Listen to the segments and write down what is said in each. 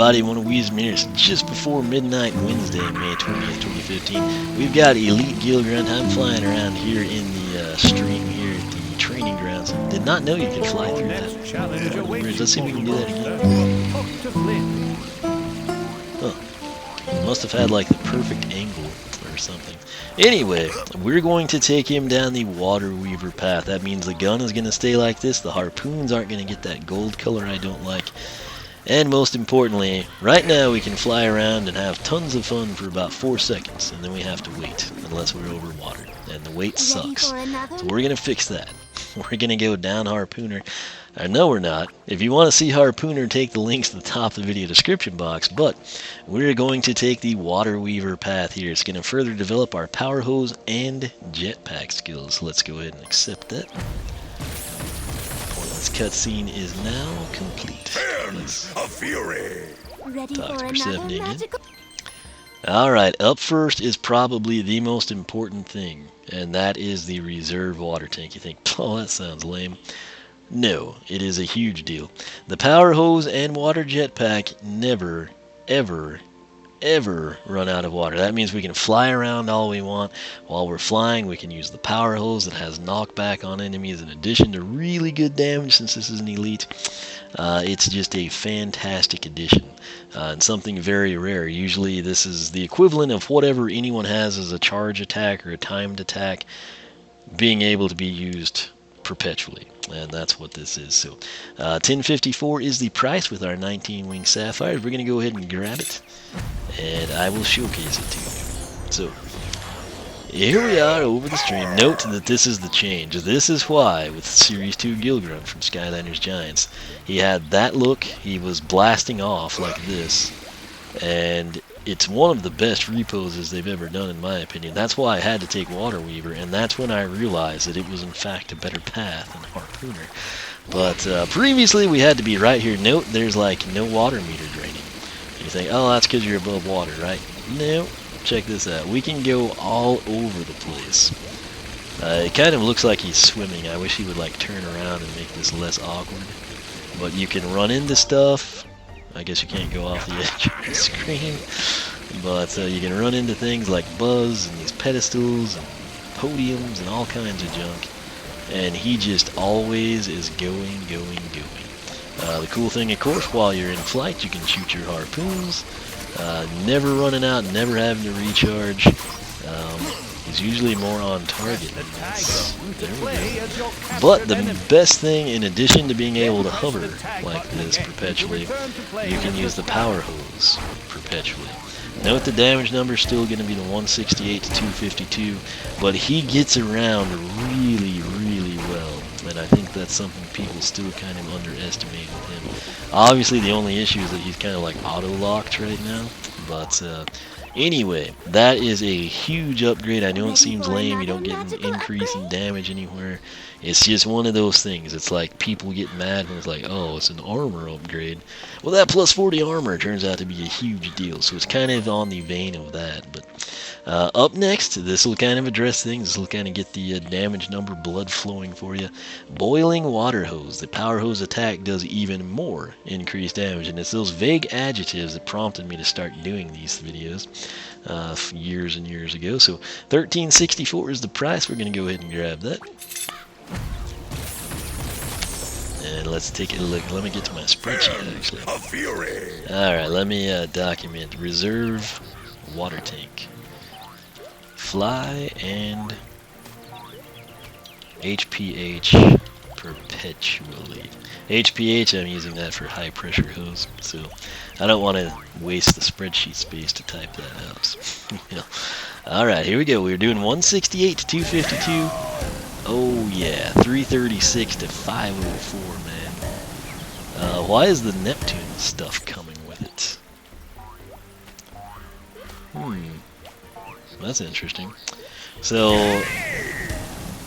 everybody, one of Wee's Minutes, just before midnight Wednesday, May 20th, 2015. We've got Elite Gill Grunt. I'm flying around here in the stream here at the training grounds. Did not know you could fly through that. Let's see if we can do that again. Huh. Must have had like the perfect angle or something. Anyway, we're going to take him down the Water Weaver path. That means the gun is going to stay like this. The harpoons aren't going to get that gold color I don't like. And most importantly, right now we can fly around and have tons of fun for about 4 seconds, and then we have to wait, unless we're over water. And the wait sucks. So we're going to fix that. We're going to go down Harpooner. No, we're not. If you want to see Harpooner, take the links to the top of the video description box. But we're going to take the Water Weaver path here. It's going to further develop our power hose and jetpack skills. Let's go ahead and accept that. This cutscene is now complete. A fury. Ready for another magical... Alright, up first is probably the most important thing, and that is the reserve water tank. You think, oh, that sounds lame. No, it is a huge deal. The power hose and water jetpack never, ever, ever run out of water. That means we can fly around all we want. While we're flying, we can use the power hose that has knockback on enemies in addition to really good damage since this is an elite. It's just a fantastic addition and something very rare. Usually this is the equivalent of whatever anyone has as a charge attack or a timed attack being able to be used perpetually, and that's what this is. So 1054 is the price with our 19 wing sapphires. We're going to go ahead and grab it, and I will showcase it to you. So here we are over the stream. Note that this is the change. This is why with Series 2 Gill Grunt from Skylanders Giants, he had that look. He was blasting off like this, and it's one of the best reposes they've ever done, in my opinion. That's why I had to take Water Weaver, and that's when I realized that it was in fact a better path than Harpooner. But previously we had to be right here. Note there's like no water meter draining. You think, oh, that's because you're above water, right? No. Check this out. We can go all over the place. It kind of looks like he's swimming. I wish he would like turn around and make this less awkward. But you can run into stuff. I guess you can't go off the edge of the screen, but you can run into things like Buzz and these pedestals and podiums and all kinds of junk, and he just always is going. The cool thing, of course, while you're in flight, you can shoot your harpoons, never running out, never having to recharge. He's usually more on target than this. There we go. But the best thing, in addition to being able to hover like this perpetually, you can use the power hose perpetually. Note the damage number is still going to be the 168 to 252, but he gets around really well, and I think that's something people still kind of underestimate with him. Obviously, the only issue is that he's kind of like auto-locked right now, but anyway, that is a huge upgrade. I know it seems lame, you don't get an increase in damage anywhere. It's just one of those things. It's like people get mad when it's like, oh, it's an armor upgrade. Well, that plus 40 armor turns out to be a huge deal, so it's kind of on the vein of that. But up next, this will kind of address things. This will kind of get the damage number, blood flowing for you. Boiling water hose. The power hose attack does even more increased damage, and it's those vague adjectives that prompted me to start doing these videos years and years ago. So 1364 is the price. We're going to go ahead and grab that. And let's take a look. Let me get to my spreadsheet, actually. Alright, let me document. Reserve water tank. Fly and HPH perpetually. HPH, I'm using that for high pressure hose, so I don't want to waste the spreadsheet space to type that out. Alright, here we go. We're doing 168 to 252. Oh yeah, 336 to 504, man. Why is the Neptune stuff coming with it? That's interesting. So,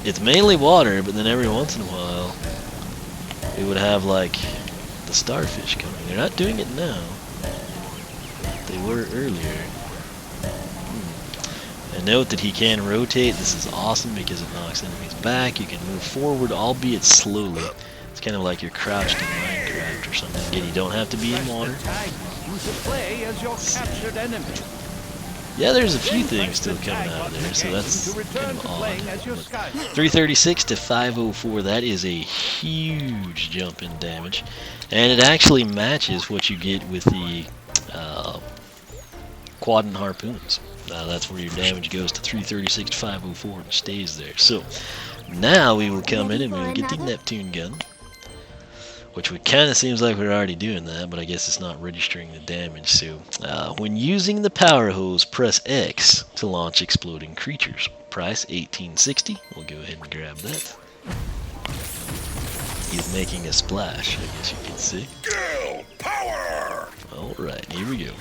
it's mainly water, but then every once in a while, it would have, like, the starfish coming. They're not doing it now. They were earlier. And note that he can rotate. This is awesome because it knocks enemies back. You can move forward, albeit slowly. It's kind of like you're crouched in Minecraft or something. Again, you don't have to be in water. into play as your captured enemy. Yeah, there's a few things still coming out of there, so that's kind of odd. 336 to 504, that is a huge jump in damage. And it actually matches what you get with the quadrant harpoons. That's where your damage goes to 336 to 504 and stays there. So now we will come in and we will get the Neptune gun, which kind of seems like we're already doing that, but I guess it's not registering the damage. So when using the power hose, press X to launch exploding creatures. Price $18.60. We'll go ahead and grab that. He's making a splash, I guess you could see. Gill power! Alright, here we go.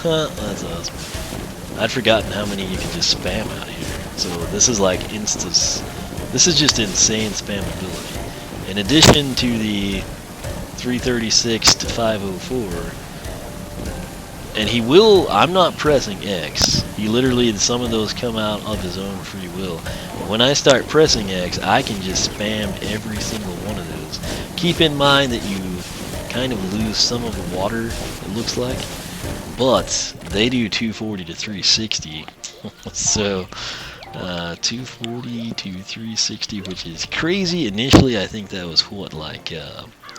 That's awesome. I'd forgotten how many you can just spam out here. So this is like instas. This is just insane spammability. In addition to the 336 to 504, and he will, I'm not pressing X. He literally, some of those come out of his own free will. But when I start pressing X, I can just spam every single one of those. Keep in mind that you kind of lose some of the water, it looks like. But they do 240 to 360. So 240 to 360, which is crazy. Initially, I think that was what, like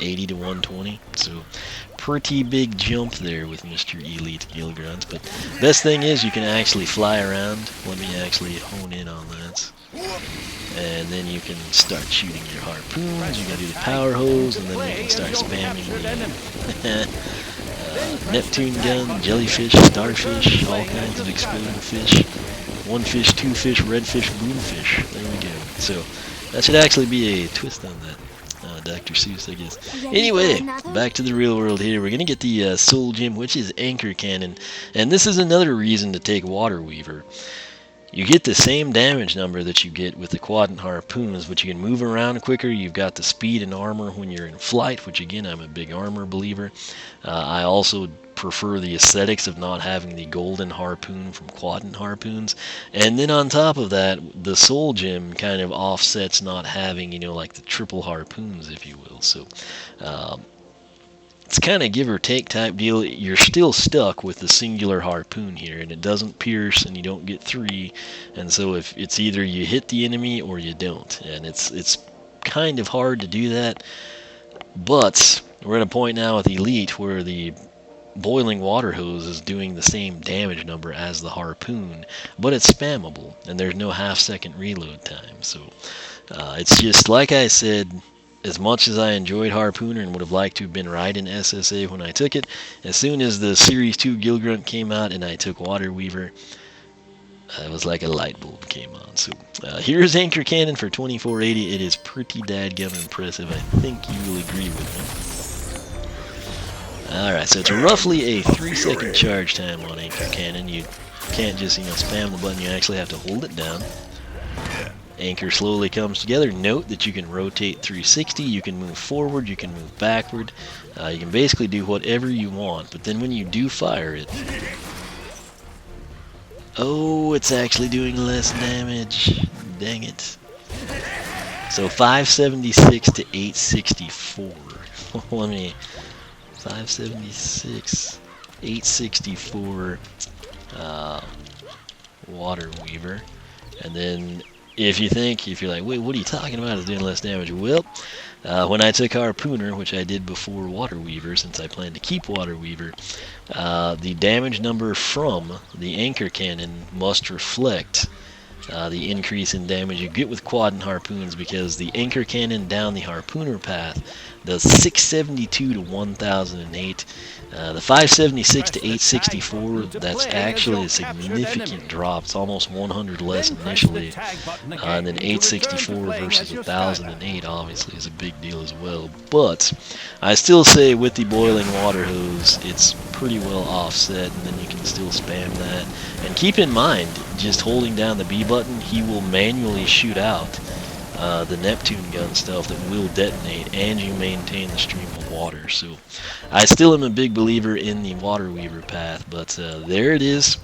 80 to 120. So pretty big jump there with Mr. Elite Gill Grunt. But best thing is you can actually fly around. Let me actually hone in on that. And then you can start shooting your harpoons. You gotta do the power hose, and then you can start spamming the Neptune gun, jellyfish, starfish, all kinds of exploding fish. One fish, two fish, red fish, boomfish. There we go. So that should actually be a twist on that. Dr. Seuss, I guess. Anyway, back to the real world here. We're going to get the Soul Gem, which is Anchor Cannon. And this is another reason to take Water Weaver. You get the same damage number that you get with the quadrant harpoons, but you can move around quicker. You've got the speed and armor when you're in flight, which again, I'm a big armor believer. I also prefer the aesthetics of not having the golden harpoon from quadrant harpoons. And then on top of that, the Soul Gem kind of offsets not having, you know, like the triple harpoons, if you will. So it's kind of give or take type deal. You're still stuck with the singular harpoon here, and it doesn't pierce, and you don't get three. And so if it's either you hit the enemy or you don't, and it's kind of hard to do that. But we're at a point now with Elite where the boiling water hose is doing the same damage number as the harpoon, but it's spammable, and there's no half-second reload time. So it's just like I said. As much as I enjoyed Harpooner and would have liked to have been riding SSA when I took it, as soon as the Series 2 Gill Grunt came out and I took Water Weaver, it was like a light bulb came on. So here's Anchor Cannon for 2480. It is pretty dadgum impressive. I think you will agree with me. Alright, so it's roughly a 3-second charge time on Anchor Cannon. You can't just, you know, spam the button. You actually have to hold it down. Anchor slowly comes together. Note that you can rotate 360, you can move forward, you can move backward. You can basically do whatever you want, but then when you do fire it... Oh, it's actually doing less damage. Dang it. So 576 to 864. Let me... 576, 864 Water Weaver. And then... if you're like, wait, what are you talking about? It's doing less damage. Well, when I took Harpooner, which I did before Water Weaver, since I plan to keep Water Weaver, the damage number from the Anchor Cannon must reflect the increase in damage you get with quadrant harpoons, because the Anchor Cannon down the Harpooner path does 672 to 1008. The 576 to 864, that's actually a significant drop. It's almost 100 less initially. And then 864 versus 1008 obviously is a big deal as well. But I still say with the boiling water hose, it's pretty well offset, and then you can still spam that. And keep in mind, just holding down the B button, he will manually shoot out the Neptune gun stuff that will detonate, and you maintain the stream of water. So I still am a big believer in the Water Weaver path, but there it is.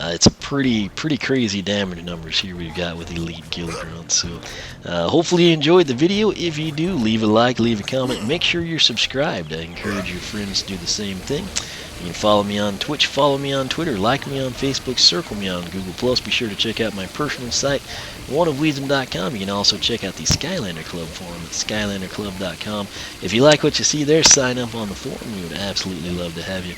It's a pretty crazy damage numbers here we've got with Elite Gill Grunt. So hopefully you enjoyed the video. If you do, leave a like, leave a comment. Make sure you're subscribed. I encourage your friends to do the same thing. You can follow me on Twitch, follow me on Twitter, like me on Facebook, circle me on Google+. Be sure to check out my personal site, oneofwisdom.com. You can also check out the Skylander Club forum at skylanderclub.com. If you like what you see there, sign up on the forum. We would absolutely love to have you.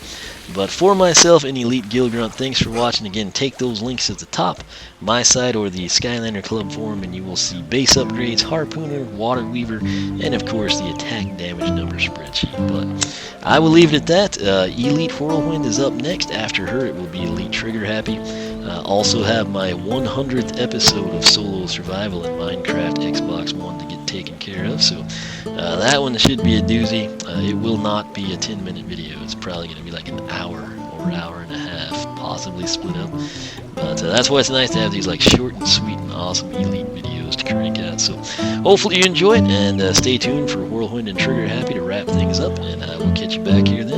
But for myself and Elite Gill Grunt, thanks for watching. Again, take those links at the top, my site or the Skylander Club forum, and you will see base upgrades, Harpooner, Water Weaver, and of course the attack damage number spreadsheet. But I will leave it at that. Elite Whirlwind is up next. After her, it will be Elite Trigger Happy. Also have my 100th episode of Solo Survival in Minecraft Xbox One to get taken care of. So that one should be a doozy. It will not be a 10-minute video. It's probably going to be like an hour or hour and a half, possibly split up. But that's why it's nice to have these like short and sweet and awesome Elite videos to crank out. So hopefully you enjoy it, and stay tuned for Whirlwind and Trigger Happy to wrap things up, and I will catch you back here then.